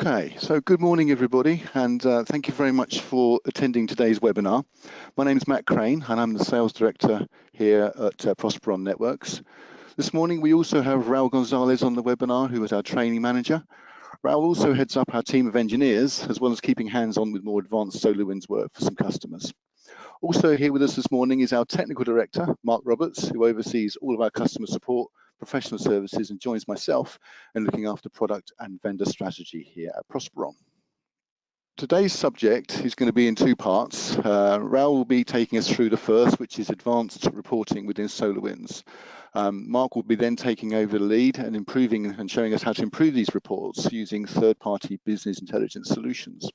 Okay, so good morning everybody, and thank you very much for attending today's webinar. My name is Matt Crane and I'm the Sales Director here at Prosperon Networks. This morning we also have Raul Gonzalez on the webinar, who is our training manager. Raul also heads up our team of engineers, as well as keeping hands-on with more advanced SolarWinds work for some customers. Also here with us this morning is our Technical Director, Mark Roberts, who oversees all of our customer support, professional services, and joins myself in looking after product and vendor strategy here at Prosperon. Today's subject is going to be in two parts. Raul will be taking us through the first, which is advanced reporting within SolarWinds. Mark will be then taking over the lead and improving and showing us how to improve these reports using third-party business intelligence solutions.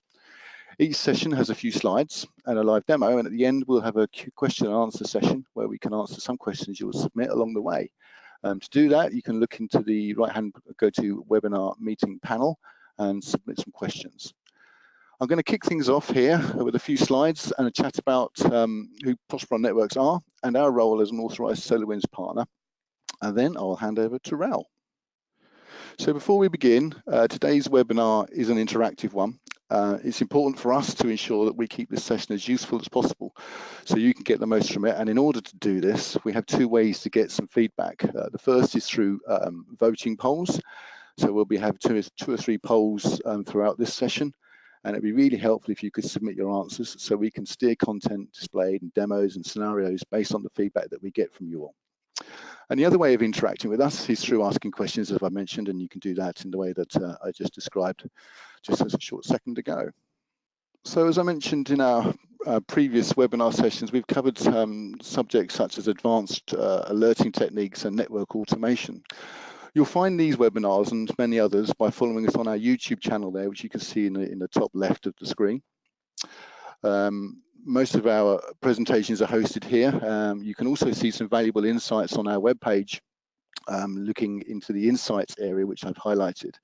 Each session has a few slides and a live demo, and at the end we'll have a question and answer session where we can answer some questions you'll submit along the way. To do that, you can look into the right-hand go to webinar meeting panel and submit some questions. I'm going to kick things off here with a few slides and a chat about who Prosperon Networks are and our role as an authorized SolarWinds partner. And then I'll hand over to Raul. So before we begin, today's webinar is an interactive one. It's important for us to ensure that we keep this session as useful as possible so you can get the most from it. And in order to do this, we have two ways to get some feedback. The first is through voting polls. So we'll have two or three polls throughout this session. And it'd be really helpful if you could submit your answers so we can steer content displayed and demos and scenarios based on the feedback that we get from you all. And the other way of interacting with us is through asking questions, as I mentioned, and you can do that in the way that I just described just as a short second ago. So as I mentioned in our previous webinar sessions, we've covered subjects such as advanced alerting techniques and network automation. You'll find these webinars and many others by following us on our YouTube channel there, which you can see in the top left of the screen. Most of our presentations are hosted here. You can also see some valuable insights on our webpage, looking into the insights area, which I've highlighted.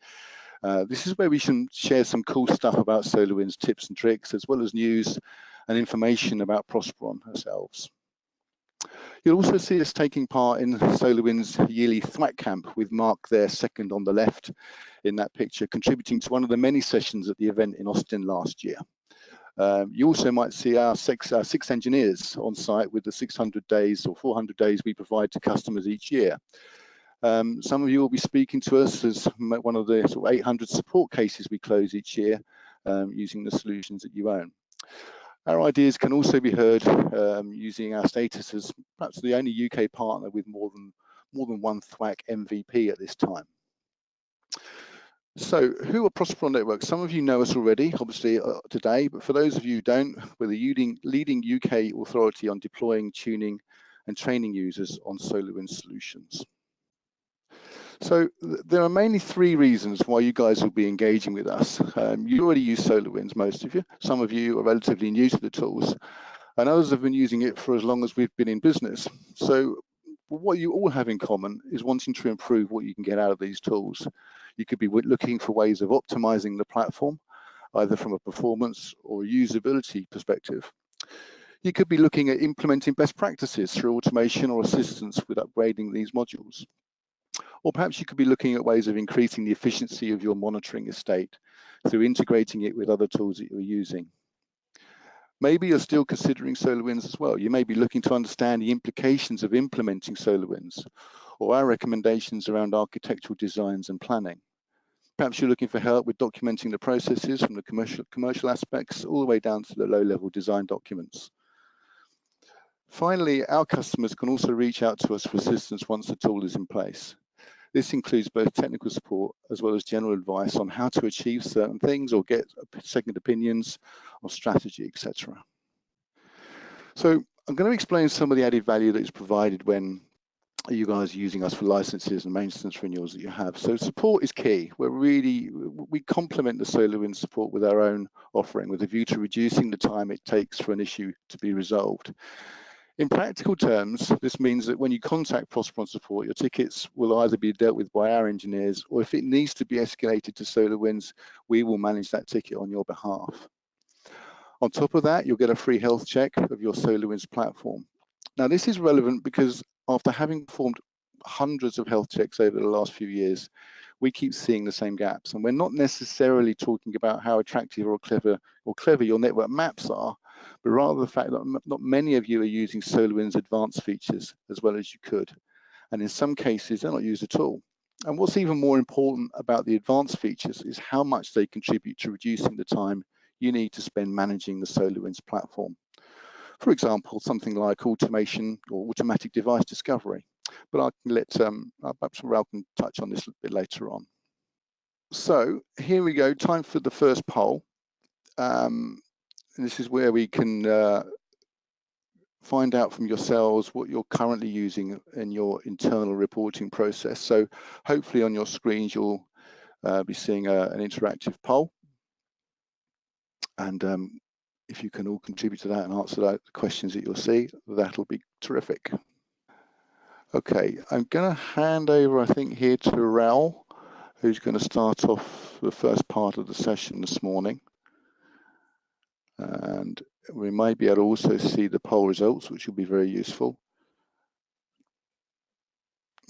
This is where we can share some cool stuff about SolarWinds tips and tricks, as well as news and information about Prosperon ourselves. You'll also see us taking part in SolarWinds yearly Thwack Camp with Mark there second on the left in that picture, contributing to one of the many sessions at the event in Austin last year. You also might see our six engineers on site with the 600 days or 400 days we provide to customers each year. Some of you will be speaking to us as one of the sort of 800 support cases we close each year using the solutions that you own. Our ideas can also be heard using our status as perhaps the only UK partner with more than one Thwack MVP at this time. So who are Prosperon Networks? Some of you know us already, obviously today, but for those of you who don't, we're the leading UK authority on deploying, tuning and training users on SolarWinds solutions. So there are mainly three reasons why you guys will be engaging with us. You already use SolarWinds, most of you. Some of you are relatively new to the tools, and others have been using it for as long as we've been in business. So what you all have in common is wanting to improve what you can get out of these tools. You could be looking for ways of optimizing the platform, either from a performance or usability perspective. You could be looking at implementing best practices through automation or assistance with upgrading these modules. Or perhaps you could be looking at ways of increasing the efficiency of your monitoring estate through integrating it with other tools that you're using. Maybe you're still considering SolarWinds as well. You may be looking to understand the implications of implementing SolarWinds or our recommendations around architectural designs and planning. Perhaps you're looking for help with documenting the processes from the commercial aspects all the way down to the low-level design documents. Finally, our customers can also reach out to us for assistance once the tool is in place. This includes both technical support as well as general advice on how to achieve certain things or get second opinions or strategy, etc. So I'm going to explain some of the added value that is provided when you guys are using us for licenses and maintenance renewals that you have. So support is key. We complement the SolarWinds support with our own offering with a view to reducing the time it takes for an issue to be resolved. In practical terms, this means that when you contact Prosperon support, your tickets will either be dealt with by our engineers, or if it needs to be escalated to SolarWinds, we will manage that ticket on your behalf. On top of that, you'll get a free health check of your SolarWinds platform. Now, this is relevant because after having performed hundreds of health checks over the last few years, we keep seeing the same gaps. And we're not necessarily talking about how attractive or clever your network maps are, but rather the fact that not many of you are using SolarWinds advanced features as well as you could. And in some cases, they're not used at all. And what's even more important about the advanced features is how much they contribute to reducing the time you need to spend managing the SolarWinds platform. For example, something like automation or automatic device discovery. But I can let perhaps Raul can touch on this a bit later on. So here we go, time for the first poll. And this is where we can find out from yourselves what you're currently using in your internal reporting process. So hopefully on your screens, you'll be seeing an interactive poll. And if you can all contribute to that and answer the questions that you'll see, that'll be terrific. Okay, I'm going to hand over, I think, here to Raul, who's going to start off the first part of the session this morning. And we may be able to also see the poll results, which will be very useful.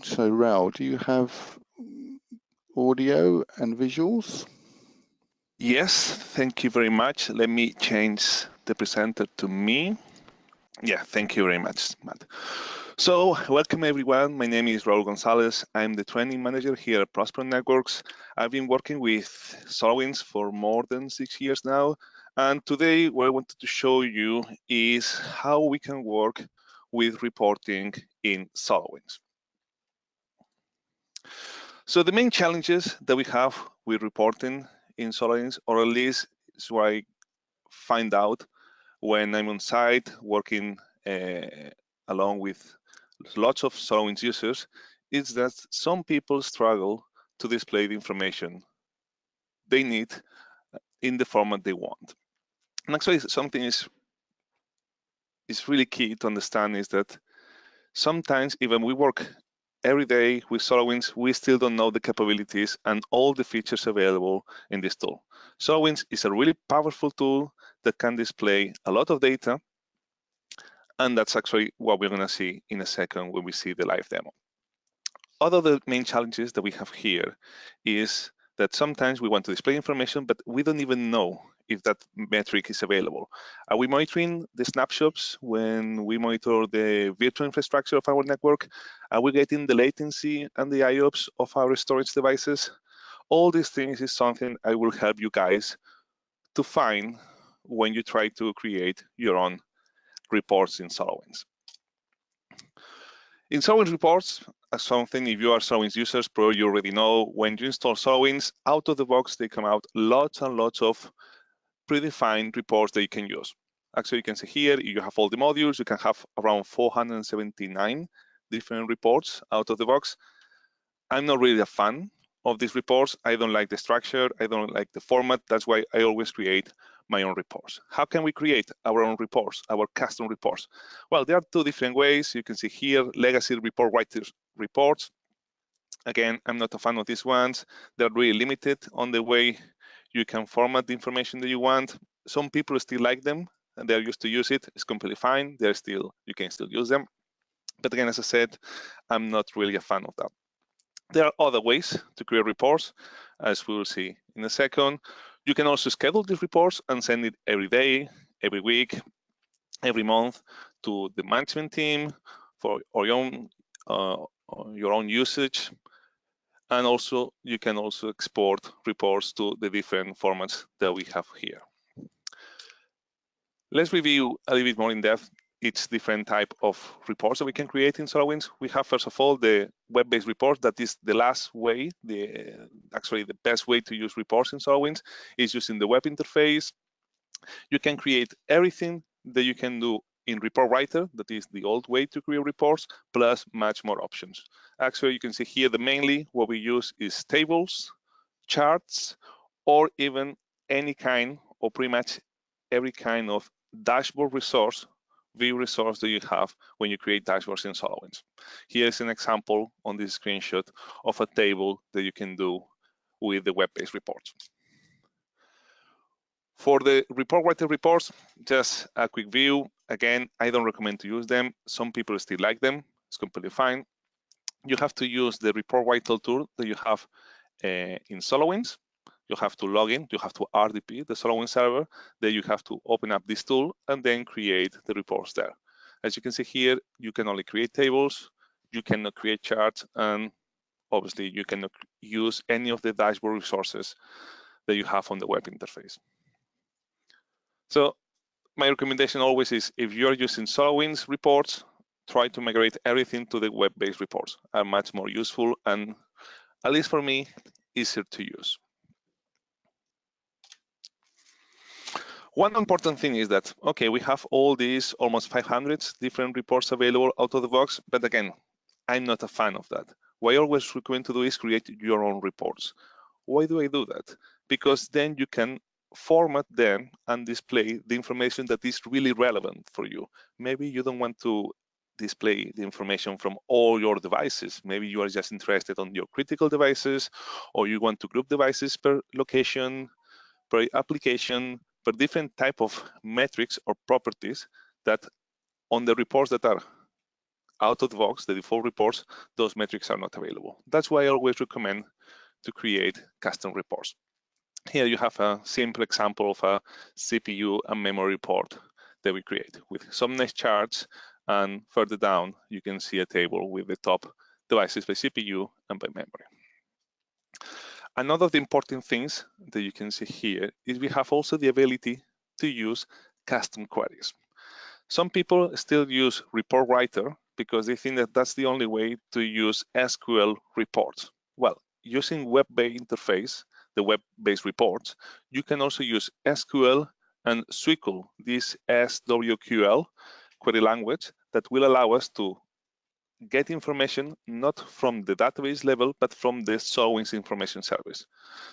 So Raul, do you have audio and visuals? Yes, thank you very much. Let me change the presenter to me. Yeah, thank you very much, Matt. So welcome everyone. My name is Raul Gonzalez. I'm the training manager here at Prosperon Networks. I've been working with SolarWinds for more than 6 years now. And today what I wanted to show you is how we can work with reporting in SolarWinds. So the main challenges that we have with reporting in SolarWinds, or at least is what I find out when I'm on site working along with lots of SolarWinds users, is that some people struggle to display the information they need in the format they want. And actually something is really key to understand is that sometimes even we work every day with SolarWinds, we still don't know the capabilities and all the features available in this tool. SolarWinds is a really powerful tool that can display a lot of data, and that's actually what we're going to see in a second when we see the live demo. Other the main challenges that we have here is that sometimes we want to display information, but we don't even know if that metric is available. Are we monitoring the snapshots when we monitor the virtual infrastructure of our network? Are we getting the latency and the IOPS of our storage devices? All these things is something I will help you guys to find when you try to create your own reports in SolarWinds. In SolarWinds reports, as something, if you are SolarWinds users, probably you already know, when you install SolarWinds, out of the box, they come out lots and lots of predefined reports that you can use. Actually, you can see here, you have all the modules, you can have around 479 different reports out of the box. I'm not really a fan of these reports. I don't like the structure, I don't like the format. That's why I always create my own reports. How can we create our own reports, our custom reports? Well, there are two different ways. You can see here, legacy report writers reports. Again, I'm not a fan of these ones. They're really limited on the way you can format the information that you want. Some people still like them and they're used to use it. It's completely fine. You can still use them. But again, as I said, I'm not really a fan of that. There are other ways to create reports, as we will see in a second. You can also schedule these reports and send it every day, every week, every month to the management team for your own usage. And also, you can also export reports to the different formats that we have here. Let's review a little bit more in depth each different type of reports that we can create in SolarWinds. We have, first of all, the web-based report. That is the last way, actually the best way to use reports in SolarWinds is using the web interface. You can create everything that you can do in Report Writer, that is the old way to create reports, plus much more options. Actually, you can see here that mainly what we use is tables, charts, or even any kind, or pretty much every kind of dashboard resource, view resource that you have when you create dashboards in SolarWinds. Here's an example on this screenshot of a table that you can do with the web-based reports. For the report writer reports, just a quick view. Again, I don't recommend to use them. Some people still like them. It's completely fine. You have to use the report writer tool that you have in SolarWinds. You have to log in, you have to RDP the SolarWinds server, then you have to open up this tool and then create the reports there. As you can see here, you can only create tables, you cannot create charts, and obviously you cannot use any of the dashboard resources that you have on the web interface. So my recommendation always is, if you're using SolarWinds reports, try to migrate everything to the web-based reports. Are much more useful and, at least for me, easier to use. One important thing is that, okay, we have all these almost 500 different reports available out of the box, but again, I'm not a fan of that. What I always recommend to do is create your own reports. Why do I do that? Because then you can format them and display the information that is really relevant for you. Maybe you don't want to display the information from all your devices. Maybe you are just interested on your critical devices, or you want to group devices per location, per application, per different type of metrics or properties that on the reports that are out of the box, the default reports, those metrics are not available. That's why I always recommend to create custom reports. Here you have a simple example of a CPU and memory report that we create with some nice charts, and further down you can see a table with the top devices by CPU and by memory. Another of the important things that you can see here is we have also the ability to use custom queries. Some people still use report writer because they think that that's the only way to use SQL reports. Well, using web-based interface, the web-based reports, you can also use SQL and SQL, this SWQL query language that will allow us to get information not from the database level, but from the SolarWinds information service.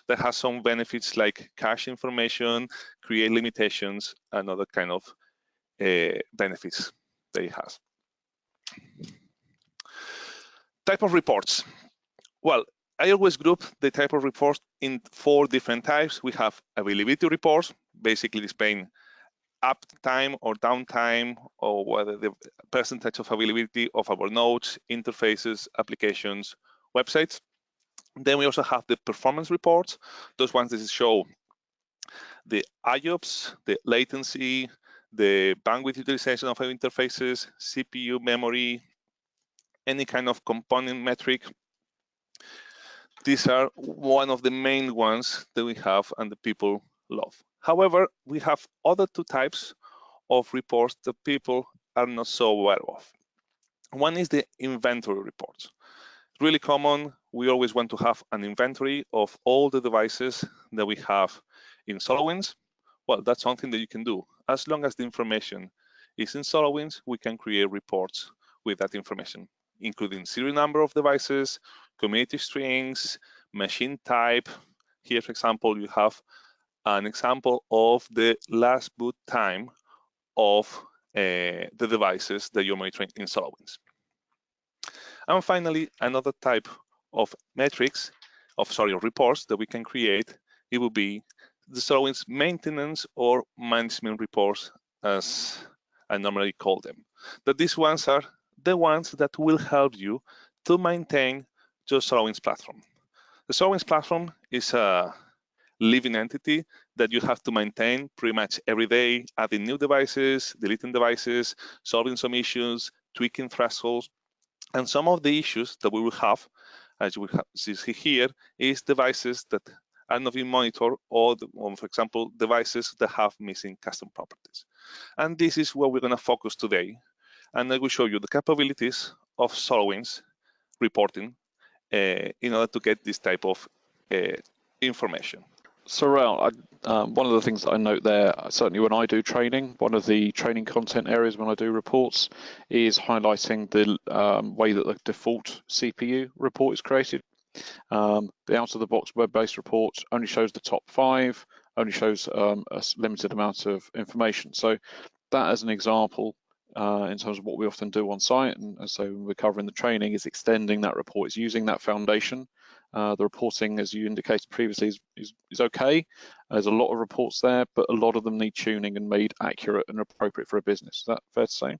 That has some benefits like cache information, create limitations, and other kind of benefits that it has. Type of reports. Well, I always group the type of reports in 4 different types. We have availability reports, basically displaying uptime or downtime, or whether the percentage of availability of our nodes, interfaces, applications, websites. Then we also have the performance reports, those ones that show the IOPS, the latency, the bandwidth utilization of our interfaces, CPU, memory, any kind of component metric. These are one of the main ones that we have and the people love. However, we have other 2 types of reports that people are not so aware of. One is the inventory reports. Really common, we always want to have an inventory of all the devices that we have in SolarWinds. Well, that's something that you can do. As long as the information is in SolarWinds, we can create reports with that information, including serial number of devices, community strings, machine type. Here, for example, you have an example of the last boot time of the devices that you're monitoring in SolarWinds. And finally, another type of metrics, reports that we can create, it will be the SolarWinds maintenance or management reports, as I normally call them. That these ones are the ones that will help you to maintain your SolarWinds platform. The SolarWinds platform is a living entity that you have to maintain pretty much every day, adding new devices, deleting devices, solving some issues, tweaking thresholds. And some of the issues that we will have, as you will see here, is devices that are not being monitored, or for example, devices that have missing custom properties. And this is what we're going to focus today. And I will show you the capabilities of SolarWinds reporting in order to get this type of information. So Raul, one of the things that I note there, certainly when I do training, one of the training content areas when I do reports is highlighting the way that the default CPU report is created. The out-of-the-box web-based report only shows the top 5, only shows a limited amount of information. So that as an example, in terms of what we often do on site, and so we're covering the training, is extending that report, is using that foundation. The reporting, as you indicated previously, is okay. There's a lot of reports there, but a lot of them need tuning and made accurate and appropriate for a business. Is that fair to say?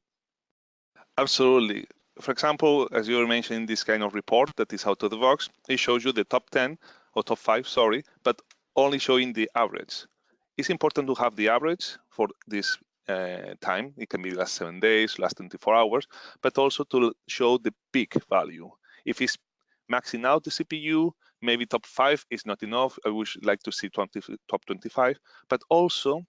Absolutely. For example, as you were mentioning, this kind of report that is out of the box, it shows you the top 10 or top 5, sorry, but only showing the average. It's important to have the average for this time. It can be last 7 days, last 24 hours, but also to show the peak value. If it's maxing out the CPU, maybe top 5 is not enough. I would like to see top 25, but also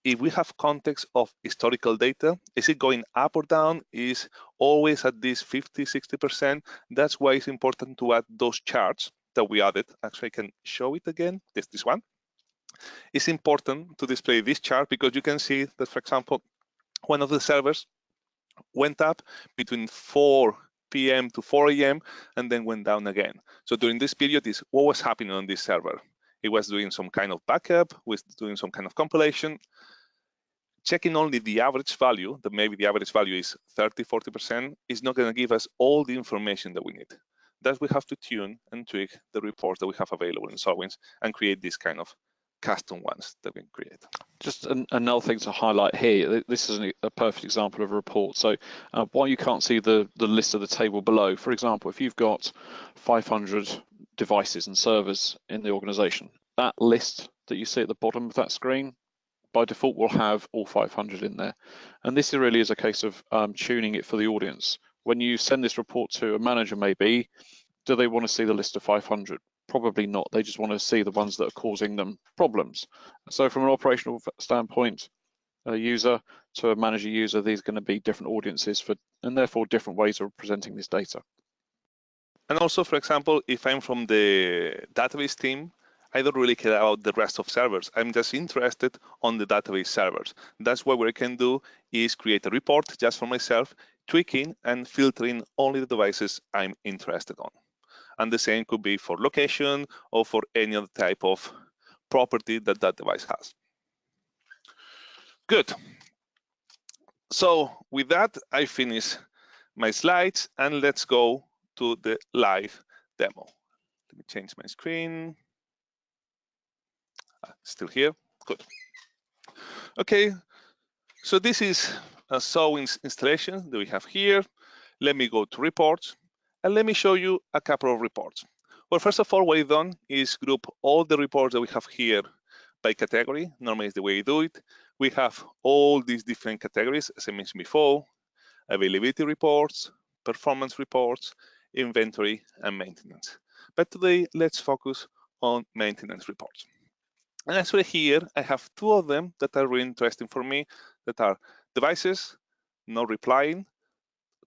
if we have context of historical data, is it going up or down? Is always at this 50, 60%? That's why it's important to add those charts that we added. Actually, I can show it again, this one. It's important to display this chart because you can see that, for example, one of the servers went up between 4 p.m. to 4 a.m. and then went down again. So during this period is what was happening on this server. It was doing some kind of backup, was doing some kind of compilation. Checking only the average value, that maybe the average value is 30, 40%, is not going to give us all the information that we need. That we have to tune and tweak the reports that we have available in SolarWinds and create these kind of custom ones that we can create. Just another thing to highlight here, this is a perfect example of a report. So while you can't see the list of the table below, for example, if you've got 500 devices and servers in the organization, that list that you see at the bottom of that screen, by default will have all 500 in there. And this really is a case of tuning it for the audience. When you send this report to a manager maybe, do they want to see the list of 500? Probably not. They just want to see the ones that are causing them problems. So from an operational standpoint, a user to a manager user, these are going to be different audiences for, and therefore different ways of presenting this data. And also, for example, if I'm from the database team, I don't really care about the rest of servers. I'm just interested on the database servers. That's what we can do is create a report just for myself, tweaking and filtering only the devices I'm interested on. And the same could be for location or for any other type of property that that device has. Good. So with that, I finish my slides and let's go to the live demo. Let me change my screen. Still here, good. Okay, so this is a SolarWinds installation that we have here. Let me go to reports and let me show you a couple of reports. Well, first of all, what I've done is group all the reports that we have here by category. Normally it's the way you do it. We have all these different categories, as I mentioned before, availability reports, performance reports, inventory, and maintenance. But today, let's focus on maintenance reports. And actually here, I have 2 of them that are really interesting for me, that are devices not replying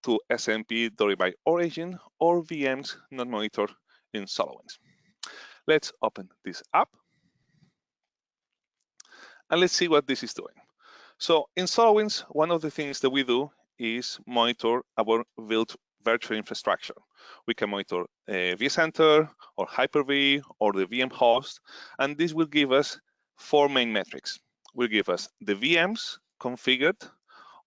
to SMP by origin or VMs not monitored in SolarWinds. Let's open this up. And let's see what this is doing. So in SolarWinds, one of the things that we do is monitor our built virtual infrastructure. We can monitor vCenter or Hyper-V or the VM host, and this will give us 4 main metrics. Will give us the VMs configured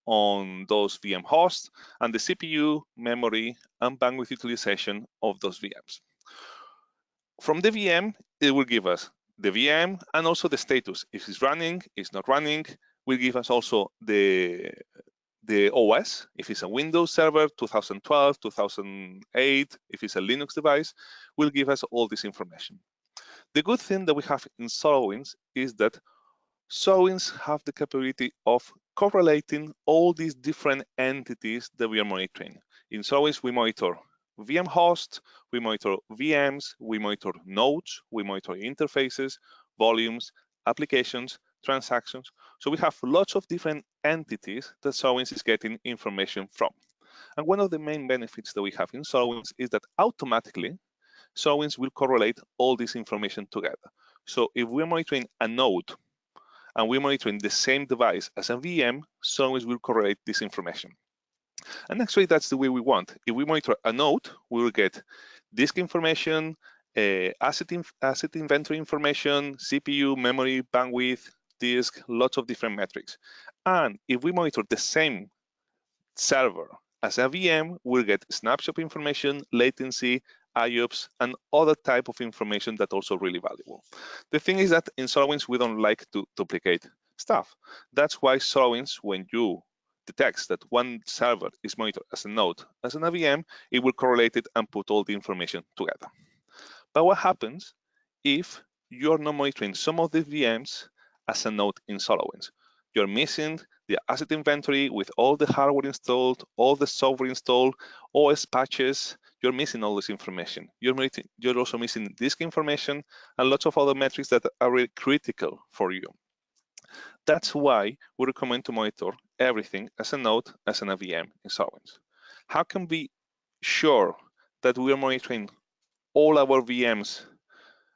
on those VM hosts and the CPU, memory, and bandwidth utilization of those VMs. From the VM, it will give us the VM and also the status. If it's running, it's not running, will give us also the OS, if it's a Windows server, 2012, 2008, if it's a Linux device, will give us all this information. The good thing that we have in SolarWinds is that SolarWinds have the capability of correlating all these different entities that we are monitoring. In SolarWinds, we monitor VM hosts, we monitor VMs, we monitor nodes, we monitor interfaces, volumes, applications, transactions. So we have lots of different entities that SolarWinds is getting information from. And one of the main benefits that we have in SolarWinds is that automatically SolarWinds will correlate all this information together. So if we're monitoring a node and we're monitoring the same device as a VM, SolarWinds will correlate this information. And actually, that's the way we want. If we monitor a node, we will get disk information, asset inventory information, CPU, memory, bandwidth, disk, lots of different metrics. And if we monitor the same server as a VM, we'll get snapshot information, latency, IOPS, and other type of information that also really valuable. The thing is that in SolarWinds, we don't like to duplicate stuff. That's why SolarWinds, when you detects that one server is monitored as a node, as an VM, it will correlate it and put all the information together. But what happens if you're not monitoring some of the VMs as a node in SolarWinds. You're missing the asset inventory with all the hardware installed, all the software installed, OS patches. You're missing all this information. You're also missing disk information and lots of other metrics that are really critical for you. That's why we recommend to monitor everything as a node, as an VM in SolarWinds. How can we be sure that we are monitoring all our VMs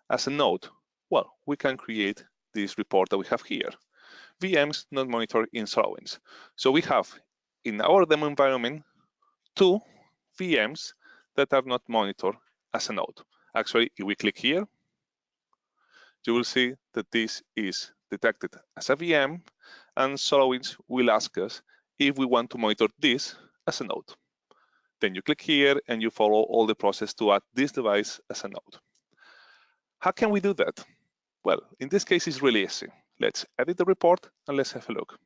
as a node? Well, we can create this report that we have here. VMs not monitored in SolarWinds. So we have in our demo environment 2 VMs that are not monitored as a node. Actually, if we click here, you will see that this is detected as a VM, and SolarWinds will ask us if we want to monitor this as a node. Then you click here and you follow all the process to add this device as a node. How can we do that? Well, in this case, it's really easy. Let's edit the report and let's have a look.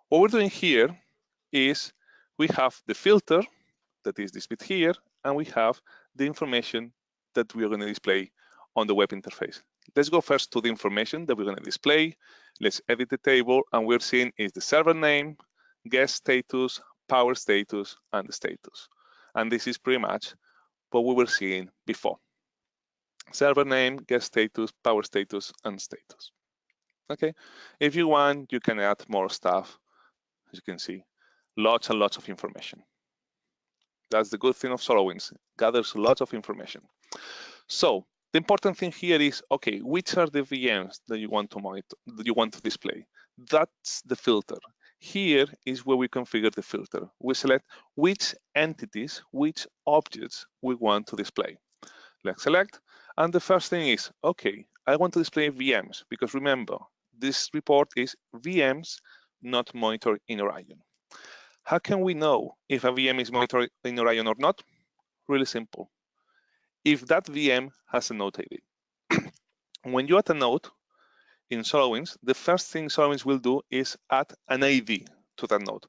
What we're doing here is we have the filter, that is this bit here, and we have the information that we are going to display on the web interface. Let's go first to the information that we're going to display. Let's edit the table, and we're seeing is the server name, guest status, power status, and the status. And this is pretty much what we were seeing before. Server name, guest status, power status, and status. Okay, if you want, you can add more stuff. As you can see, lots and lots of information. That's the good thing of SolarWinds, gathers lots of information. So the important thing here is, okay, which are the VMs that you want to monitor, that you want to display? That's the filter. Here is where we configure the filter. We select which entities, which objects we want to display. Let's select, and the first thing is, okay, I want to display VMs, because remember, this report is VMs not monitored in Orion. How can we know if a VM is monitored in Orion or not? Really simple. If that VM has a node ID. When you add a node in SolarWinds, the first thing SolarWinds will do is add an ID to that node.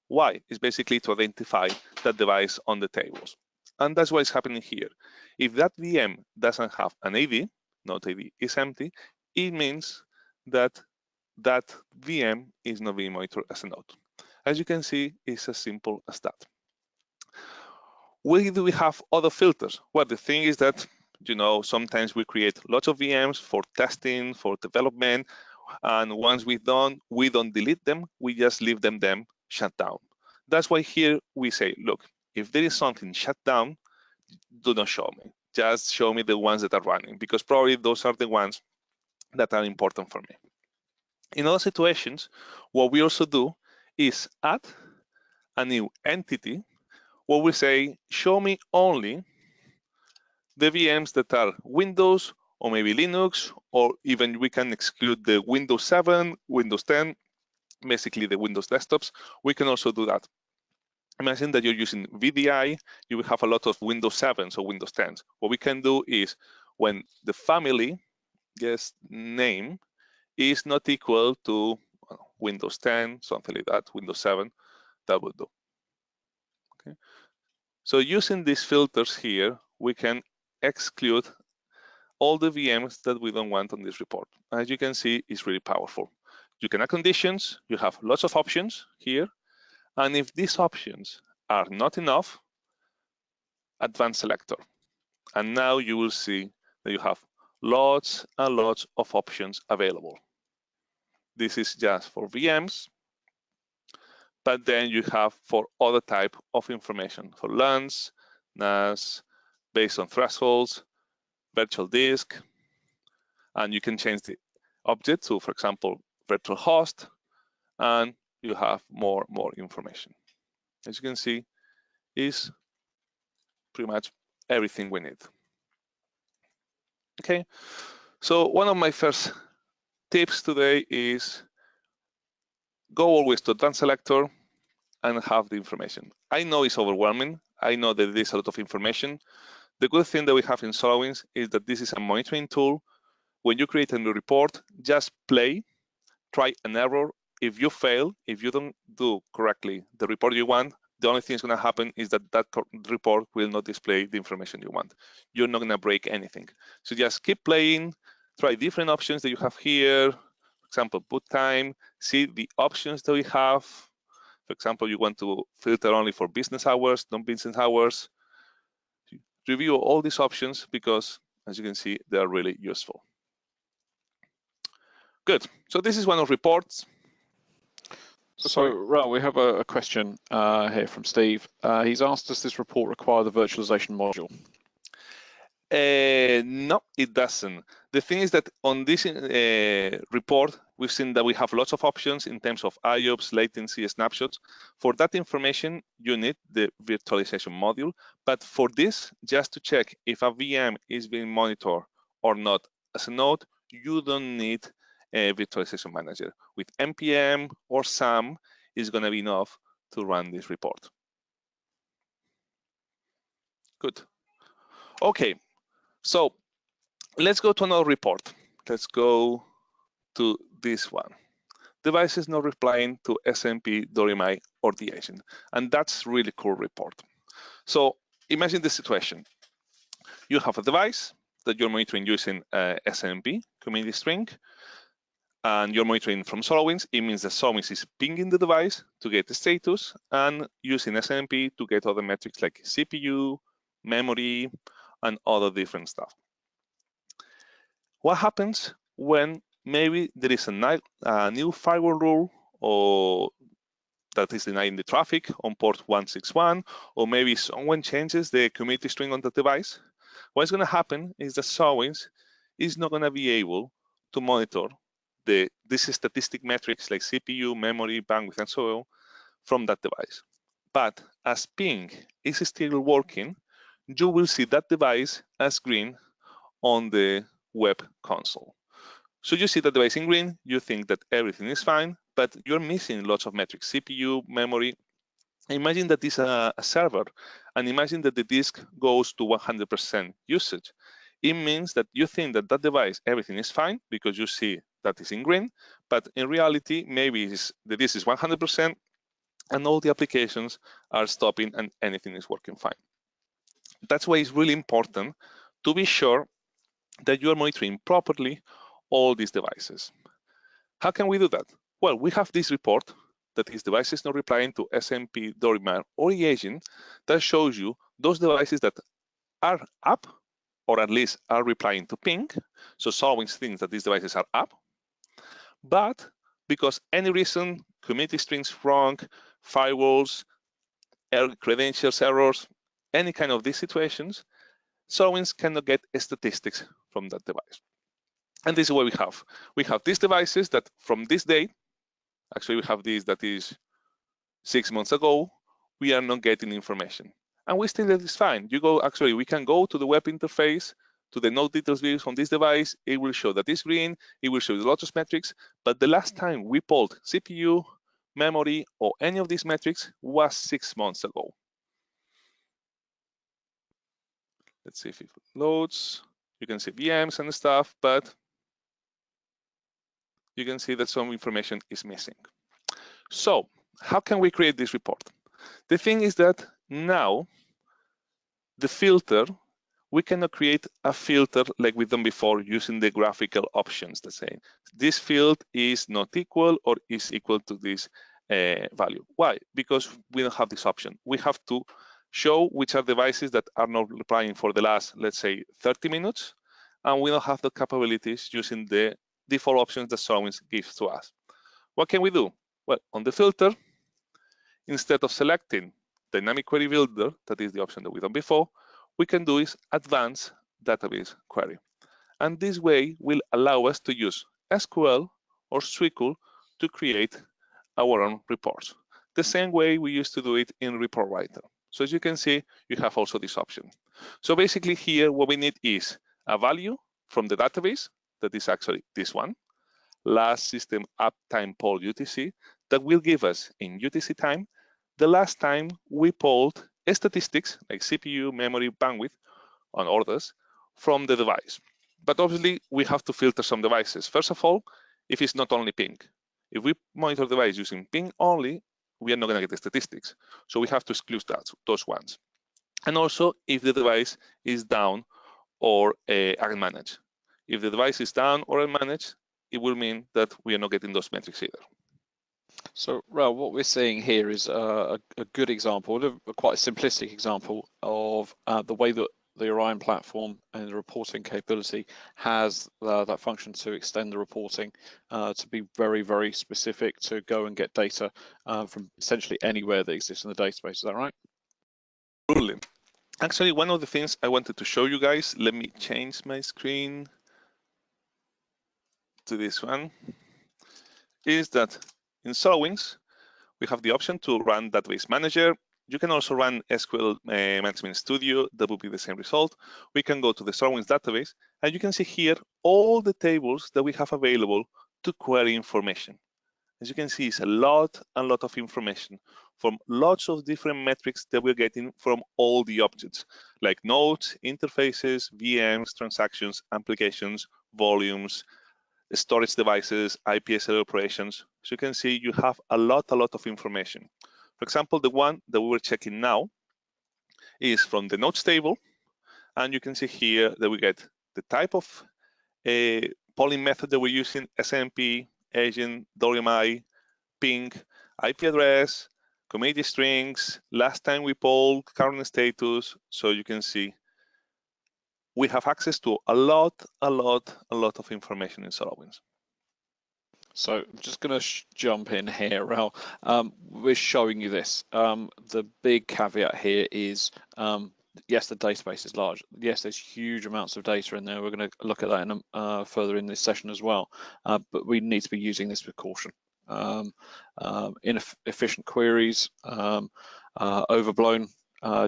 Why? It's basically to identify that device on the tables. And that's what is happening here. If that VM doesn't have an ID, node ID is empty, it means that that VM is not being monitored as a node. As you can see, it's as simple as that. Where do we have other filters? Well, the thing is that, you know, sometimes we create lots of VMs for testing, for development, and once we're done, we don't delete them, we just leave them shut down. That's why here we say, look, if there is something shut down, do not show me. Just show me the ones that are running, because probably those are the ones that are important for me. In other situations, what we also do is add a new entity where we say, show me only the VMs that are Windows or maybe Linux, or even we can exclude the Windows 7, Windows 10, basically the Windows desktops. We can also do that. Imagine that you're using VDI, you will have a lot of Windows 7s or Windows 10s. What we can do is when the family guest name is not equal to Windows 10, something like that, Windows 7, that would do. Okay. So using these filters here, we can exclude all the VMs that we don't want on this report. As you can see, it's really powerful. You can add conditions, you have lots of options here, and if these options are not enough, advanced selector. And now you will see that you have lots and lots of options available. This is just for VMs, but then you have for other type of information, for LANs, NAS, based on thresholds, virtual disk, and you can change the object to, for example, virtual host, and you have more information. As you can see, is pretty much everything we need. Okay, so one of my first tips today is go always to advanced selector and have the information. I know it's overwhelming. I know that there's a lot of information. The good thing that we have in SolarWinds is that this is a monitoring tool. When you create a new report, just play, try an error. If you fail, if you don't do correctly the report you want, the only thing that's going to happen is that that report will not display the information you want. You're not going to break anything. So just keep playing, try different options that you have here. For example, boot time, see the options that we have. For example, you want to filter only for business hours, non-business hours. Review all these options because, as you can see, they are really useful. Good. So this is one of reports. So, Raul, we have a question here from Steve. He's asked, does this report require the virtualization module? No, it doesn't. The thing is that on this report, we've seen that we have lots of options in terms of IOPS, latency, snapshots. For that information, you need the virtualization module. But for this, just to check if a VM is being monitored or not as a node, you don't need a virtualization manager. With npm or SAM, is going to be enough to run this report. Good. Okay. So let's go to another report. Let's go to this one. Devices not replying to SMP, DORIMAI, or the agent. And that's really cool report. So imagine the situation. You have a device that you're monitoring using SMP, community string, and you're monitoring from SolarWinds. It means that SolarWinds is pinging the device to get the status and using SMP to get other metrics like CPU, memory, and other different stuff. What happens when maybe there is a new firewall rule or that is denying the traffic on port 161, or maybe someone changes the community string on the device? What's going to happen is that SolarWinds is not going to be able to monitor these statistic metrics like CPU, memory, bandwidth, and so on from that device. But as ping is still working, you will see that device as green on the web console. So you see the device in green, you think that everything is fine, but you're missing lots of metrics, CPU, memory. Imagine that this is a server, and imagine that the disk goes to 100% usage. It means that you think that that device, everything is fine because you see that is in green, but in reality, maybe the disk is 100% and all the applications are stopping and anything is working fine. That's why it's really important to be sure that you are monitoring properly all these devices. How can we do that? Well, we have this report that is devices not replying to SMP, DORIMAI, or agent that shows you those devices that are up, or at least are replying to ping. So SolarWinds thinks that these devices are up, but because any reason, community strings wrong, firewalls, credentials errors, any kind of these situations, SolarWinds cannot get statistics from that device. And this is what we have. We have these devices that from this date, actually we have this that is 6 months ago, we are not getting information. And we still, that is fine. We can go to the web interface, to the node details views on this device. It will show that it's green. It will show you lots of metrics. But the last time we pulled CPU, memory, or any of these metrics was 6 months ago. Let's see if it loads. You can see VMs and stuff, but you can see that some information is missing. So how can we create this report? The thing is that now the filter, we cannot create a filter like we've done before using the graphical options that say this field is not equal or is equal to this value. Why? Because we don't have this option. We have to show which are devices that are not replying for the last, let's say, 30 minutes, and we don't have the capabilities using the default options that SolarWinds gives to us. What can we do? Well, on the filter, instead of selecting Dynamic Query Builder, that is the option that we've done before, we can do is Advanced Database Query. And this way will allow us to use SQL or SQL to create our own reports. The same way we used to do it in Report Writer. So as you can see, you have also this option. So basically here, what we need is a value from the database, that is actually this one, last system uptime poll UTC, that will give us in UTC time, the last time we polled statistics like CPU, memory, bandwidth, and others from the device. But obviously, we have to filter some devices. First of all, if it's not only ping. If we monitor the device using ping only, we are not going to get the statistics. So we have to exclude those ones. And also if the device is down or unmanaged. If the device is down or unmanaged, it will mean that we are not getting those metrics either. So, Raul, what we're seeing here is a good example, quite a simplistic example of the way that the Orion platform and the reporting capability has that function to extend the reporting to be very, very specific, to go and get data from essentially anywhere that exists in the database. Is that right? Absolutely. Actually, one of the things I wanted to show you guys, let me change my screen to this one, is that in SolarWinds, we have the option to run Database Manager. You can also run SQL Management Studio. That will be the same result. We can go to the SolarWinds database, and you can see here all the tables that we have available to query information. As you can see, it's a lot of information from lots of different metrics that we're getting from all the objects, like nodes, interfaces, VMs, transactions, applications, volumes, storage devices, IPSL operations. So you can see you have a lot of information. For example, the one that we were checking now is from the nodes table, and you can see here that we get the type of polling method that we're using, SMP, agent, WMI, ping, IP address, community strings, last time we polled, current status. So you can see we have access to a lot of information in SolarWinds. So I'm just going to jump in here, Raul. We're showing you this. The big caveat here is, yes, the database is large. Yes, there's huge amounts of data in there. We're going to look at that further in this session as well. But we need to be using this with caution. Inefficient queries, overblown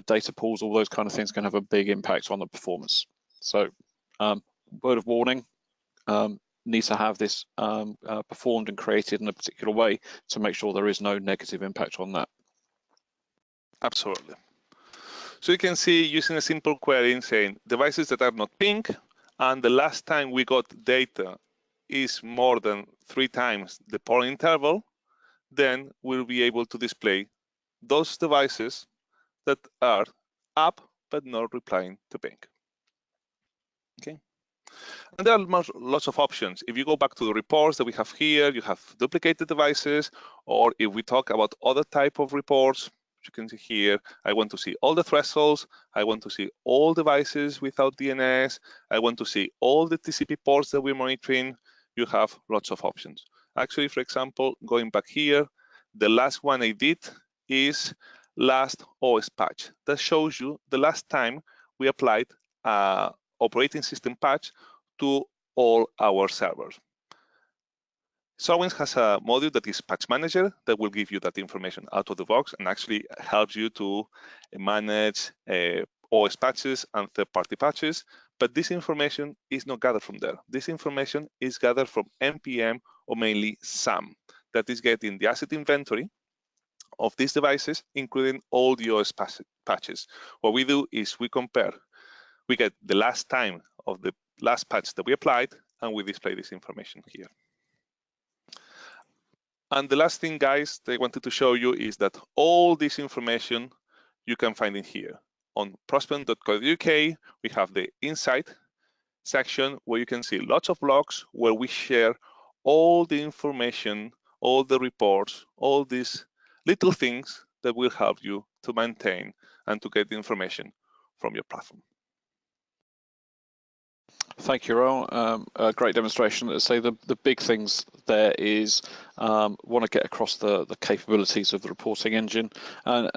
data pools, all those kind of things can have a big impact on the performance. So word of warning, need to have this performed and created in a particular way to make sure there is no negative impact on that. Absolutely. So you can see using a simple query saying devices that are not ping, and the last time we got data is more than 3 times the polling interval, then we'll be able to display those devices that are up but not replying to ping. Okay. And there are lots of options. If you go back to the reports that we have here, you have duplicated devices, or if we talk about other type of reports, you can see here, I want to see all the thresholds, I want to see all devices without DNS, I want to see all the TCP ports that we're monitoring. You have lots of options. Actually, for example, going back here, the last one I did is last OS patch. That shows you the last time we applied operating system patch to all our servers. SolarWinds has a module that is Patch Manager that will give you that information out of the box and actually helps you to manage OS patches and third-party patches. But this information is not gathered from there. This information is gathered from NPM, or mainly SAM, that is getting the asset inventory of these devices, including all the OS patches. What we do is we compare. We get the last time of the last patch that we applied, and we display this information here. And the last thing, guys, that I wanted to show you is that all this information you can find in here. On prosperon.co.uk, we have the Insight section where you can see lots of blogs where we share all the information, all the reports, all these little things that will help you to maintain and to get the information from your platform. Thank you, Raul. A great demonstration. Let's say the big things there is want to get across the capabilities of the reporting engine. And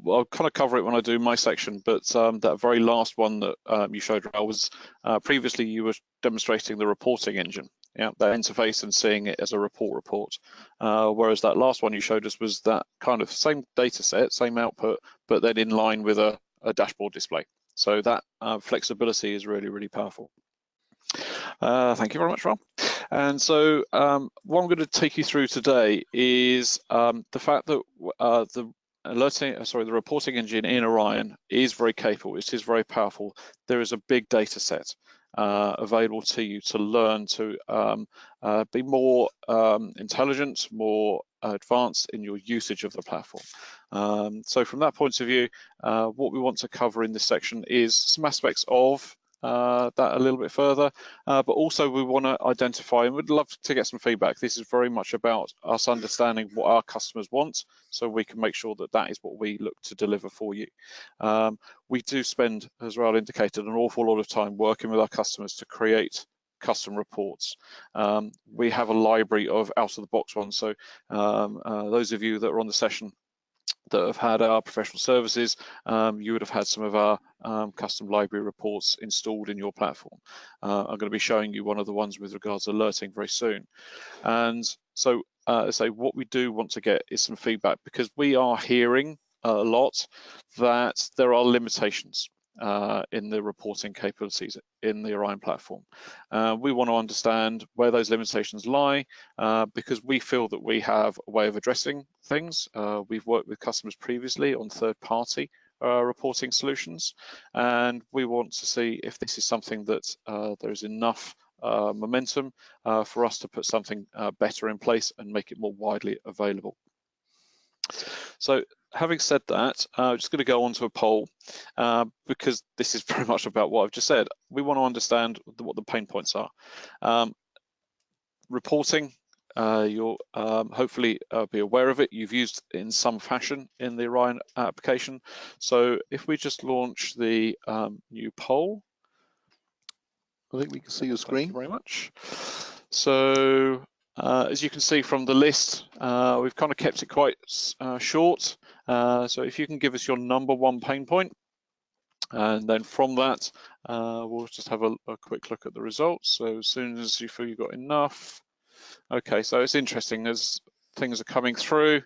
I'll kind of cover it when I do my section, but that very last one that you showed, Raul, was previously you were demonstrating the reporting engine, yeah, that interface and seeing it as a report. Whereas that last one you showed us was that kind of same data set, same output, but then in line with a dashboard display. So that flexibility is really, really powerful. Thank you very much, Raul. And so what I'm going to take you through today is the fact that the reporting engine in Orion is very capable. It is very powerful. There is a big data set available to you to learn to be more intelligent, more advanced in your usage of the platform. So from that point of view, what we want to cover in this section is some aspects of that a little bit further, but also we want to identify, and we'd love to get some feedback. This is very much about us understanding what our customers want, so we can make sure that that is what we look to deliver for you. We do spend, as Raul indicated, an awful lot of time working with our customers to create custom reports. We have a library of out-of-the-box ones, so those of you that are on the session that have had our professional services, you would have had some of our custom library reports installed in your platform. I'm going to be showing you one of the ones with regards to alerting very soon. And so, what we do want to get is some feedback, because we are hearing a lot that there are limitations in the reporting capabilities in the Orion platform. We want to understand where those limitations lie, because we feel that we have a way of addressing things. We've worked with customers previously on third-party reporting solutions, and we want to see if this is something that there is enough momentum for us to put something better in place and make it more widely available. So, having said that, I'm just going to go on to a poll, because this is very much about what I've just said. We want to understand what the pain points are. Reporting, you'll hopefully be aware of it. You've used it in some fashion in the Orion application. So if we just launch the new poll. I think we can see your screen. Thank you very much. So, as you can see from the list, we've kind of kept it quite short. So if you can give us your #1 pain point, and then from that, we'll just have a quick look at the results. So as soon as you feel you've got enough. Okay, so it's interesting as things are coming through.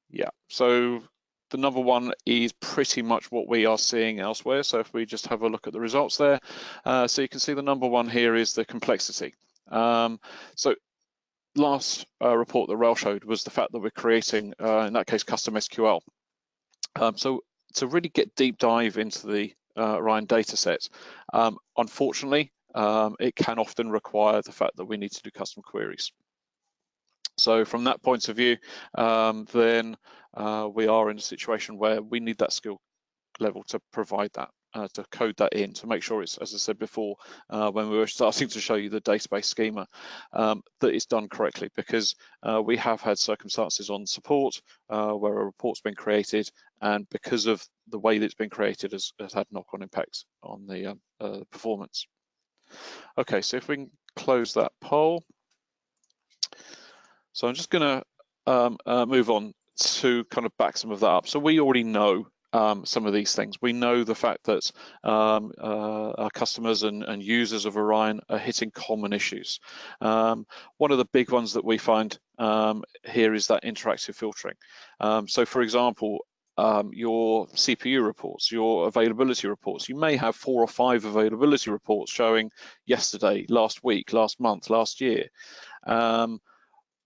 Yeah, so the #1 is pretty much what we are seeing elsewhere. So if we just have a look at the results there, so you can see the #1 here is the complexity. So last report that Raul showed was the fact that we're creating, in that case, custom SQL. So to really get deep dive into the Orion data set, unfortunately, it can often require the fact that we need to do custom queries. So from that point of view, then we are in a situation where we need that skill level to provide that, to code that in, to make sure it's, as I said before, when we were starting to show you the database schema, that it's done correctly, because we have had circumstances on support where a report's been created, and because of the way that it's been created has had knock-on impacts on the performance. Okay, so if we can close that poll. So I'm just going to move on to kind of back some of that up. So we already know some of these things. We know the fact that our customers and users of Orion are hitting common issues. One of the big ones that we find here is that interactive filtering. So for example, your CPU reports, your availability reports, you may have 4 or 5 availability reports showing yesterday, last week, last month, last year.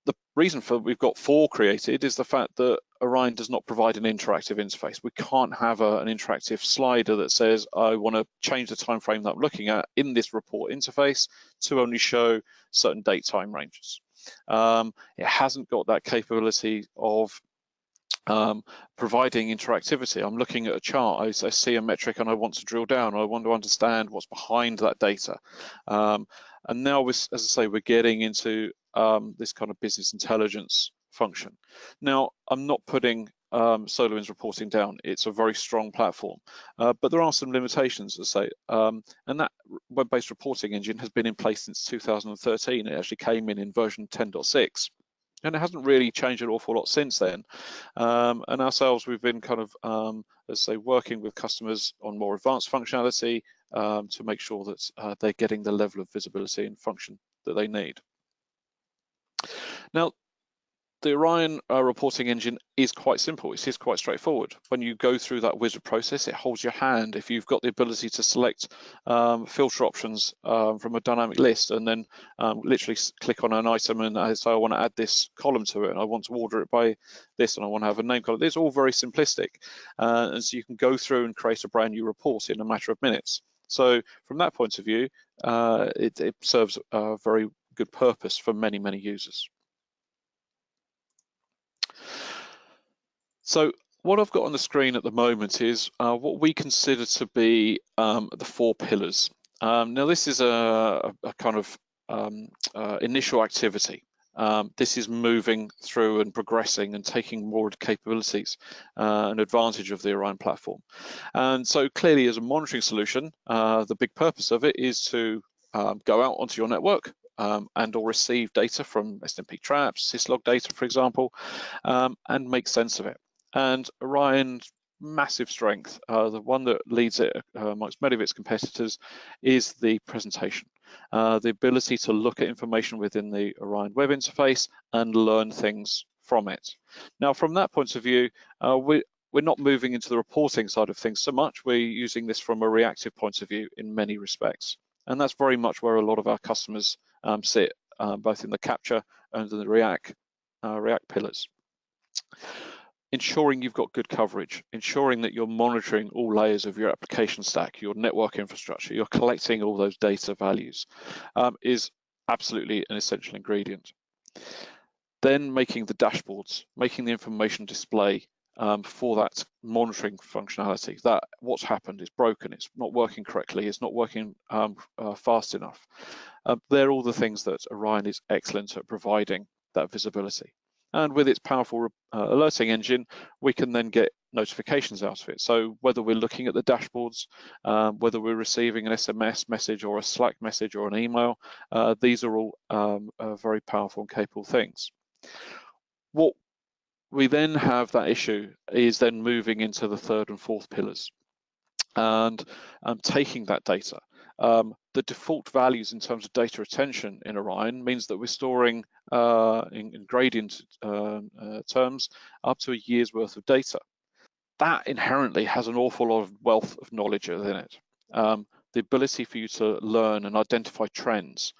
The reason for we've got 4 created is the fact that Orion does not provide an interactive interface. We can't have an interactive slider that says, I want to change the time frame that I'm looking at in this report interface to only show certain date time ranges. It hasn't got that capability of providing interactivity. I'm looking at a chart, I see a metric and I want to drill down, I want to understand what's behind that data. And now, as I say, we're getting into this kind of business intelligence function. Now, I'm not putting SolarWinds reporting down. It's a very strong platform, but there are some limitations, as I say, and that web-based reporting engine has been in place since 2013. It actually came in version 10.6. And it hasn't really changed an awful lot since then. And ourselves, we've been kind of, as I say, working with customers on more advanced functionality to make sure that they're getting the level of visibility and function that they need. Now, the Orion reporting engine is quite simple. It is quite straightforward. When you go through that wizard process, it holds your hand. If you've got the ability to select filter options from a dynamic list, and then literally click on an item and say, I want to add this column to it, and I want to order it by this, and I want to have a name column. It's all very simplistic. And so you can go through and create a brand new report in a matter of minutes. So from that point of view, it serves a very good purpose for many, many users. So what I've got on the screen at the moment is what we consider to be the 4 pillars. Now this is a kind of initial activity. This is moving through and progressing and taking more capabilities and advantage of the Orion platform. And so clearly as a monitoring solution, the big purpose of it is to go out onto your network and or receive data from SMP traps, syslog data, for example, and make sense of it. And Orion's massive strength, the one that leads it amongst many of its competitors, is the presentation. The ability to look at information within the Orion web interface and learn things from it. Now, from that point of view, we're not moving into the reporting side of things so much. We're using this from a reactive point of view in many respects. And that's very much where a lot of our customers sit, both in the capture and in the react pillars. Ensuring you've got good coverage, ensuring that you're monitoring all layers of your application stack, your network infrastructure, you're collecting all those data values is absolutely an essential ingredient. Then making the dashboards, making the information display for that monitoring functionality, that what's happened is broken, it's not working correctly, it's not working fast enough. They're all the things that Orion is excellent at providing that visibility. And with its powerful alerting engine, we can then get notifications out of it. So whether we're looking at the dashboards, whether we're receiving an SMS message or a Slack message or an email, these are all very powerful and capable things. What we then have that issue is then moving into the 3rd and 4th pillars and taking that data. The default values in terms of data retention in Orion means that we're storing in gradient terms up to a year's worth of data. That inherently has an awful lot of wealth of knowledge within it. The ability for you to learn and identify trends.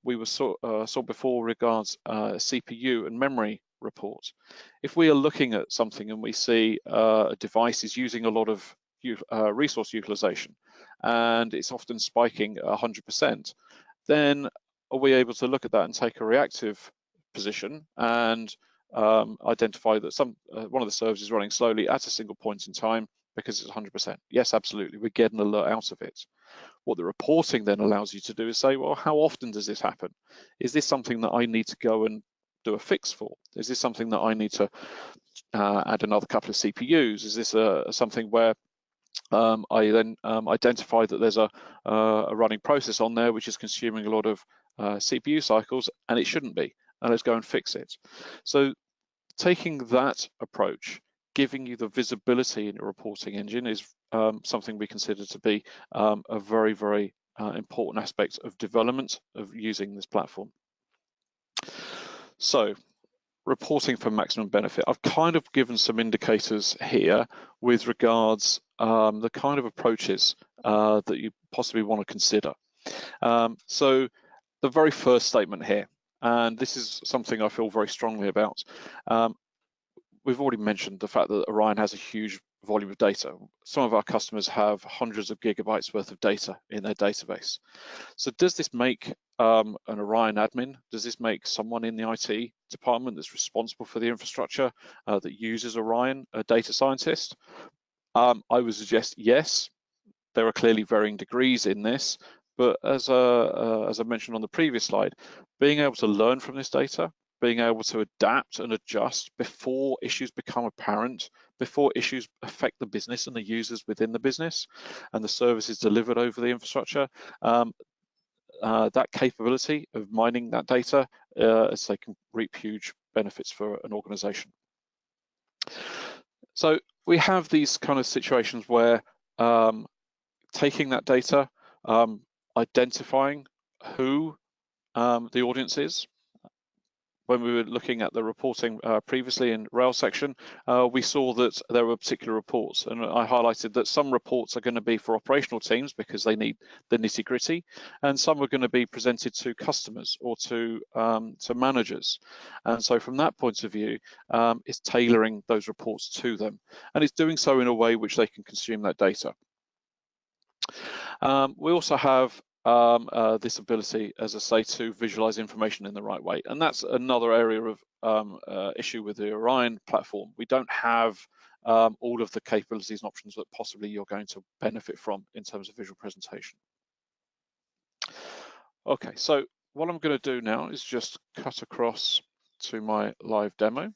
We saw before regards CPU and memory report. If we are looking at something and we see a device is using a lot of resource utilization and it's often spiking 100%, then are we able to look at that and take a reactive position and identify that one of the servers is running slowly at a single point in time because it's 100%? Yes, absolutely, we get an alert out of it. What the reporting then allows you to do is say, well, how often does this happen? Is this something that I need to go and do a fix for? Is this something that I need to add another couple of CPUs? Is this something where I then identify that there's a running process on there which is consuming a lot of CPU cycles and it shouldn't be, and let's go and fix it. So taking that approach, giving you the visibility in your reporting engine is something we consider to be a very, very important aspect of development of using this platform. So reporting for maximum benefit. I've kind of given some indicators here with regards the kind of approaches that you possibly want to consider. So the very first statement here, and this is something I feel very strongly about. We've already mentioned the fact that Orion has a huge volume of data. Some of our customers have hundreds of gigabytes worth of data in their database. So does this make an Orion admin? Does this make someone in the IT department that's responsible for the infrastructure that uses Orion a data scientist? I would suggest yes. There are clearly varying degrees in this, but as I mentioned on the previous slide, being able to learn from this data, being able to adapt and adjust before issues become apparent, before issues affect the business and the users within the business and the services delivered over the infrastructure, that capability of mining that data, as they can reap huge benefits for an organization. So we have these kind of situations where taking that data, identifying who the audience is. When we were looking at the reporting previously in Rail section, we saw that there were particular reports, and I highlighted that some reports are going to be for operational teams because they need the nitty-gritty, and some are going to be presented to customers or to managers. And so from that point of view, it's tailoring those reports to them, and it's doing so in a way which they can consume that data. We also have this ability, as I say, to visualize information in the right way. And that's another area of issue with the Orion platform. We don't have all of the capabilities and options that possibly you're going to benefit from in terms of visual presentation. Okay, so what I'm going to do now is just cut across to my live demo.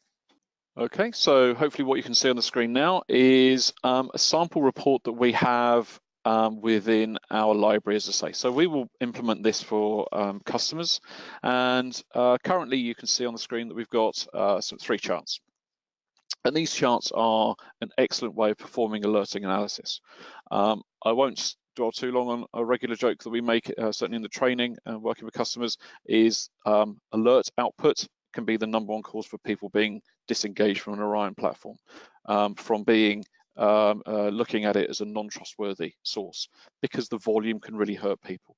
Okay, so hopefully what you can see on the screen now is a sample report that we have within our library, as I say. So we will implement this for customers, and currently you can see on the screen that we've got some 3 charts. And these charts are an excellent way of performing alerting analysis. I won't dwell too long on a regular joke that we make, certainly in the training and working with customers, is alert output can be the #1 cause for people being disengaged from an Orion platform, from being looking at it as a non-trustworthy source, because the volume can really hurt people.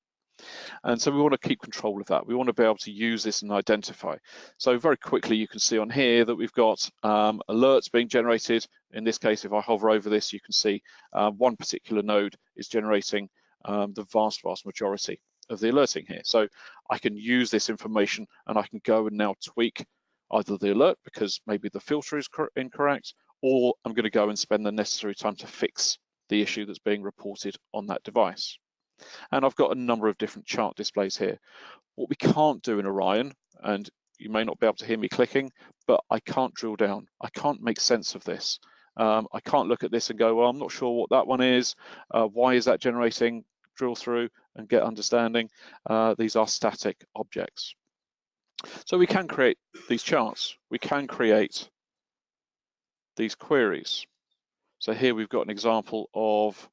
And so we want to keep control of that. We want to be able to use this and identify. So very quickly, you can see on here that we've got alerts being generated. In this case, if I hover over this, you can see one particular node is generating the vast majority of the alerting here. So I can use this information and I can go and now tweak either the alert because maybe the filter is incorrect, or I'm going to go and spend the necessary time to fix the issue that's being reported on that device. And I've got a number of different chart displays here. What we can't do in Orion, and you may not be able to hear me clicking, but I can't drill down. I can't make sense of this. I can't look at this and go, well, I'm not sure what that one is. Why is that generating? Drill through and get understanding. These are static objects. So we can create these charts. We can create these queries. So here we've got an example of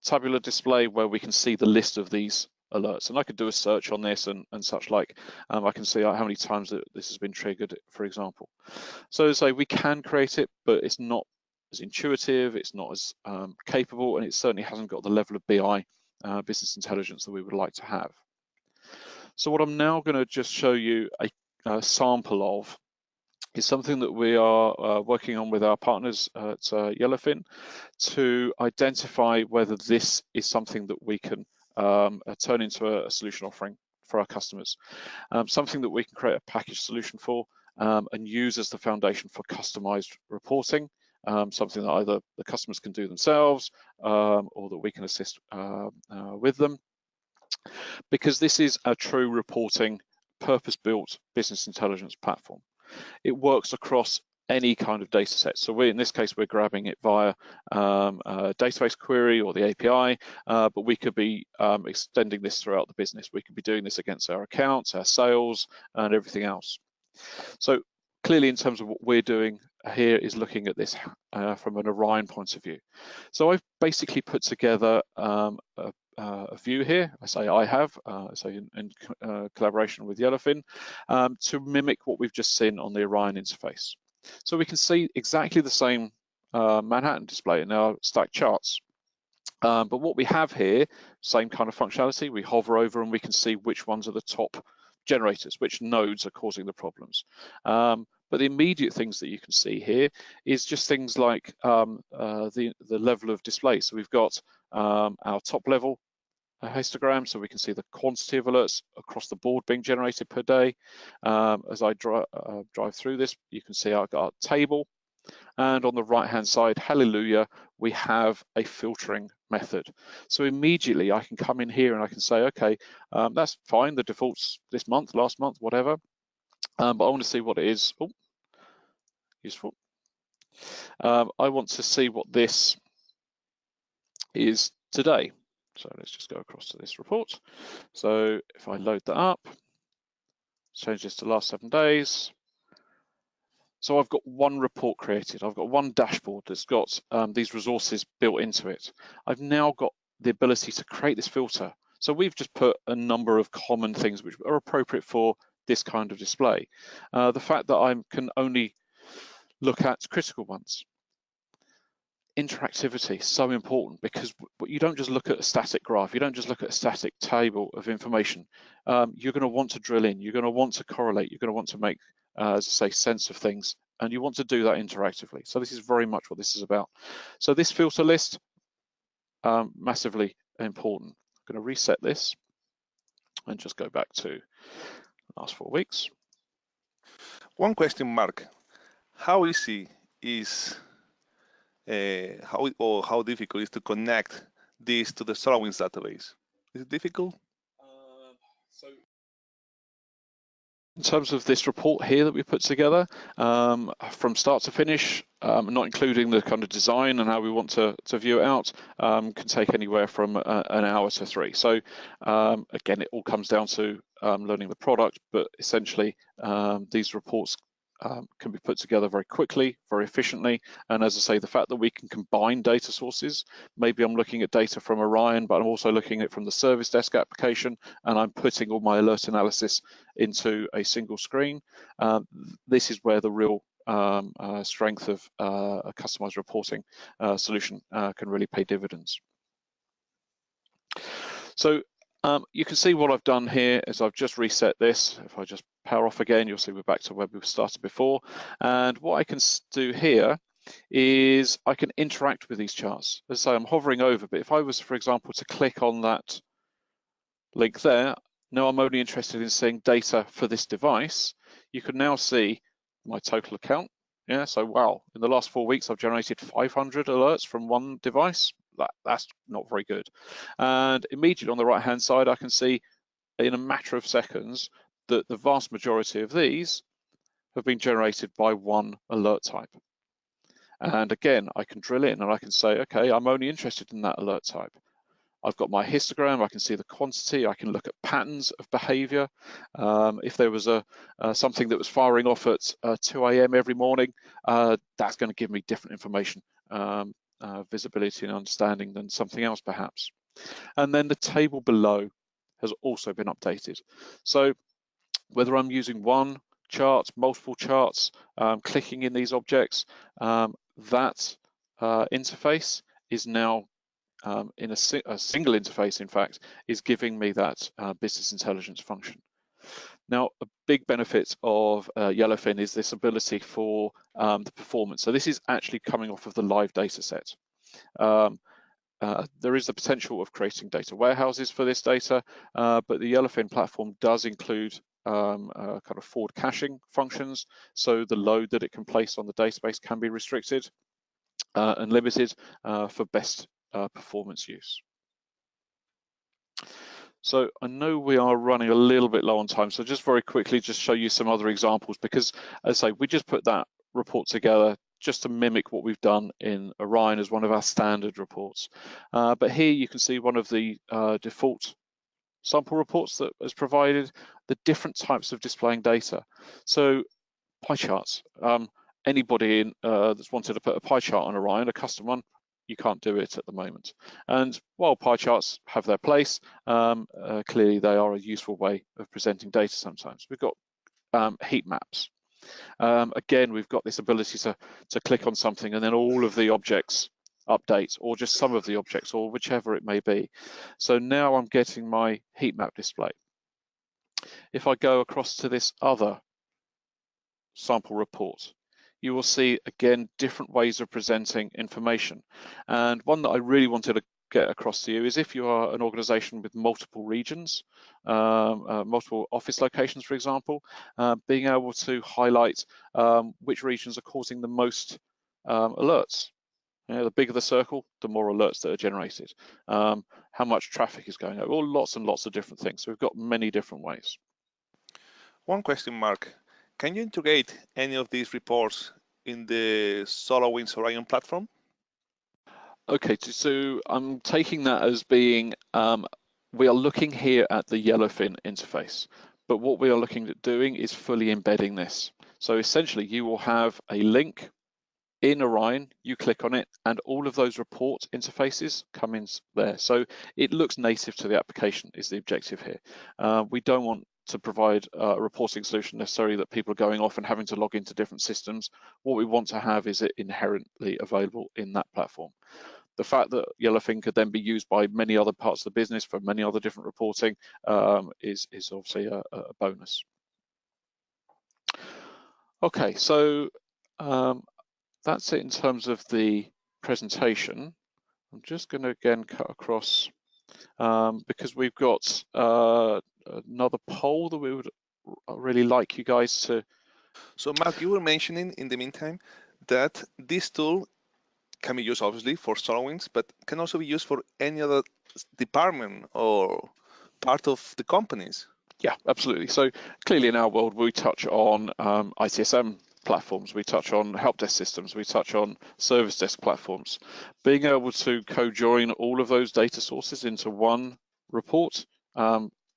tabular display where we can see the list of these alerts, and I could do a search on this and such like. I can see how many times that this has been triggered, for example. So as I say, we can create it, but it's not as intuitive, it's not as capable, and it certainly hasn't got the level of BI, business intelligence, that we would like to have. So what I'm now going to just show you a sample of is something that we are working on with our partners at Yellowfin to identify whether this is something that we can turn into a solution offering for our customers. Something that we can create a package solution for and use as the foundation for customized reporting, something that either the customers can do themselves or that we can assist with them. Because this is a true reporting, purpose-built business intelligence platform. It works across any kind of data set. So in this case, we're grabbing it via a database query or the API, but we could be extending this throughout the business. We could be doing this against our accounts, our sales, and everything else. So clearly, in terms of what we're doing here is looking at this from an Orion point of view. So I've basically put together a view here. I say I have, so in collaboration with Yellowfin, to mimic what we've just seen on the Orion interface. So we can see exactly the same Manhattan display in our stacked charts. But what we have here, same kind of functionality. We hover over and we can see which ones are the top generators, which nodes are causing the problems. But the immediate things that you can see here is just things like the level of display. So we've got our top level histogram, so we can see the quantity of alerts across the board being generated per day. As I drive through this, you can see I've got a table, and on the right hand side, hallelujah, we have a filtering method. So immediately I can come in here and I can say, okay, that's fine, the default's this month, last month, whatever, but I want to see what it is. Oh, useful. I want to see what this is today. So let's just go across to this report. So if I load that up, change this to last 7 days. So I've got one report created. I've got one dashboard that's got these resources built into it. I've now got the ability to create this filter. So we've just put a number of common things which are appropriate for this kind of display. The fact that I can only look at critical ones. Interactivity, so important, because you don't just look at a static graph, you don't just look at a static table of information. You're going to want to drill in, you're going to want to correlate, you're going to want to make, as I say, sense of things, and you want to do that interactively. So this is very much what this is about. So this filter list, massively important. I'm going to reset this. and just go back to last 4 weeks. One question, Mark. How easy is how difficult is to connect this to the SolarWinds database? Is it difficult? In terms of this report here that we put together, from start to finish, not including the kind of design and how we want to view it out, can take anywhere from an hour to 3. So again, it all comes down to learning the product, but essentially these reports can be put together very quickly, very efficiently. And as I say, the fact that we can combine data sources, maybe I'm looking at data from Orion, but I'm also looking at it from the service desk application, and I'm putting all my alert analysis into a single screen. This is where the real strength of a customized reporting solution can really pay dividends. So you can see what I've done here is I've just reset this. If I just power off again, you'll see we're back to where we started before. And what I can do here is I can interact with these charts. As I say, I'm hovering over, but if I was, for example, to click on that link there, now I'm only interested in seeing data for this device. You can now see my total account. Yeah, so wow, in the last 4 weeks, I've generated 500 alerts from one device. That's not very good. And immediately on the right-hand side, I can see in a matter of seconds that the vast majority of these have been generated by one alert type. And again, I can drill in and I can say, okay, I'm only interested in that alert type. I've got my histogram, I can see the quantity, I can look at patterns of behavior. If there was something that was firing off at 2 a.m. every morning, that's going to give me different information, visibility and understanding than something else perhaps. And then the table below has also been updated. So whether I'm using one chart, multiple charts, clicking in these objects, that interface is now in a single interface, in fact, is giving me that business intelligence function. Now, a big benefit of Yellowfin is this ability for the performance. So this is actually coming off of the live data set. There is the potential of creating data warehouses for this data, but the Yellowfin platform does include kind of forward caching functions, so the load that it can place on the database can be restricted and limited for best performance use. So I know we are running a little bit low on time, so just very quickly just show you some other examples, because as I say, we just put that report together just to mimic what we've done in Orion as one of our standard reports. But here you can see one of the default sample reports that is provided, the different types of displaying data. So pie charts. Anybody that's wanted to put a pie chart on Orion, a custom one, you can't do it at the moment. And while pie charts have their place, clearly they are a useful way of presenting data sometimes. We've got heat maps. Again, we've got this ability to click on something and then all of the objects update, or just some of the objects, or whichever it may be. So now I'm getting my heat map display. If I go across to this other sample report, you will see again different ways of presenting information. And one that I really wanted to get across to you is if you are an organization with multiple regions, multiple office locations, for example, being able to highlight which regions are causing the most alerts. You know, the bigger the circle, the more alerts that are generated. How much traffic is going over, all lots and lots of different things. So we've got many different ways. One question, Mark. Can you integrate any of these reports in the SolarWinds Orion platform? Okay, so I'm taking that as being, we are looking here at the Yellowfin interface, but what we are looking at doing is fully embedding this. So essentially you will have a link in Orion, you click on it, and all of those report interfaces come in there. So it looks native to the application is the objective here. We don't want to provide a reporting solution necessarily that people are going off and having to log into different systems. What we want to have is it inherently available in that platform. The fact that Yellowfin could then be used by many other parts of the business for many other different reporting is obviously a bonus. Okay, so that's it in terms of the presentation. I'm just going to again cut across because we've got another poll that we would really like you guys to. So Mark, you were mentioning in the meantime that this tool can be used obviously for SolarWinds, but can also be used for any other department or part of the companies. Yeah, absolutely. So clearly in our world, we touch on ITSM platforms, we touch on help desk systems, we touch on service desk platforms. Being able to co-join all of those data sources into one report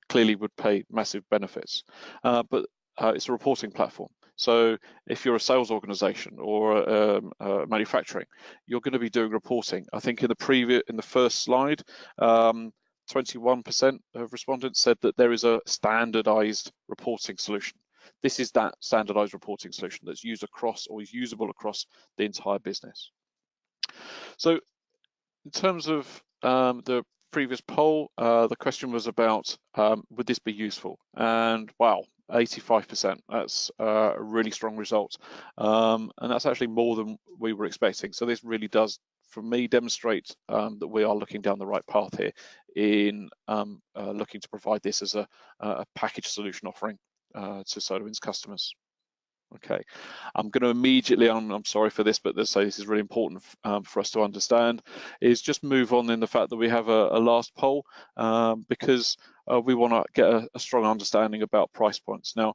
clearly would pay massive benefits. But it's a reporting platform. So if you're a sales organization or manufacturing, you're going to be doing reporting. I think in the first slide, 21% of respondents said that there is a standardized reporting solution. This is that standardized reporting solution that's used across or is usable across the entire business. So in terms of the previous poll, the question was about would this be useful? And wow, 85%. That's a really strong result. And that's actually more than we were expecting. So this really does, for me, demonstrate that we are looking down the right path here in looking to provide this as a package solution offering to SolarWinds customers. Okay, I'm going to immediately, I'm sorry for this, but this is really important for us to understand, is just move on in the fact that we have a last poll because we want to get a strong understanding about price points. Now,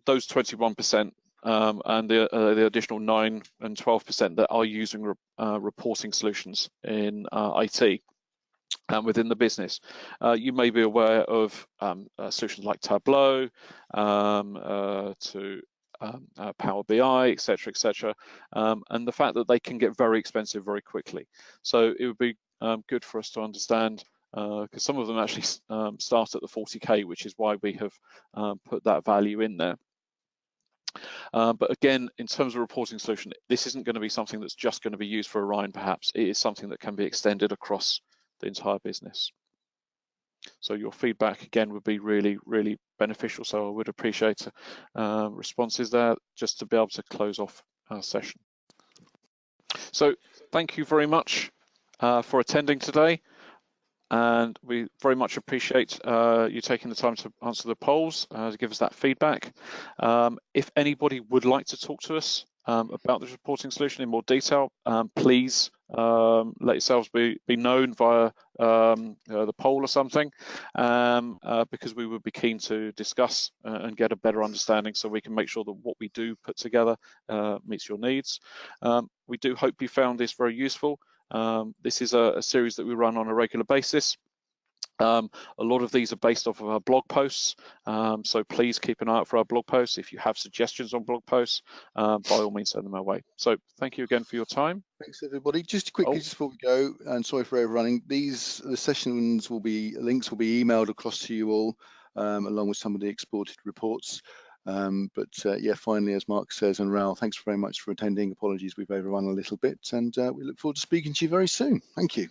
those 21% and the additional 9 and 12% that are using reporting solutions in IT within the business. You may be aware of solutions like Tableau, to Power BI, etc., and the fact that they can get very expensive very quickly. So it would be good for us to understand, because some of them actually start at the 40K, which is why we have put that value in there. But again, in terms of reporting solution, this isn't going to be something that's just going to be used for Orion, perhaps. It is something that can be extended across the entire business. So your feedback again would be really, really beneficial. So I would appreciate responses there just to be able to close off our session. So thank you very much for attending today. And we very much appreciate you taking the time to answer the polls, to give us that feedback. If anybody would like to talk to us about this reporting solution in more detail, please let yourselves be known via the poll or something, because we would be keen to discuss and get a better understanding so we can make sure that what we do put together meets your needs. We do hope you found this very useful. This is a series that we run on a regular basis. A lot of these are based off of our blog posts, so please keep an eye out for our blog posts. If you have suggestions on blog posts, by all means send them our way. So thank you again for your time. Thanks everybody. Just quickly, just before we go, and sorry for overrunning, the sessions links will be emailed across to you all, along with some of the exported reports. Yeah, finally, as Mark says, and Raul, thanks very much for attending. Apologies, we've overrun a little bit, and we look forward to speaking to you very soon. Thank you.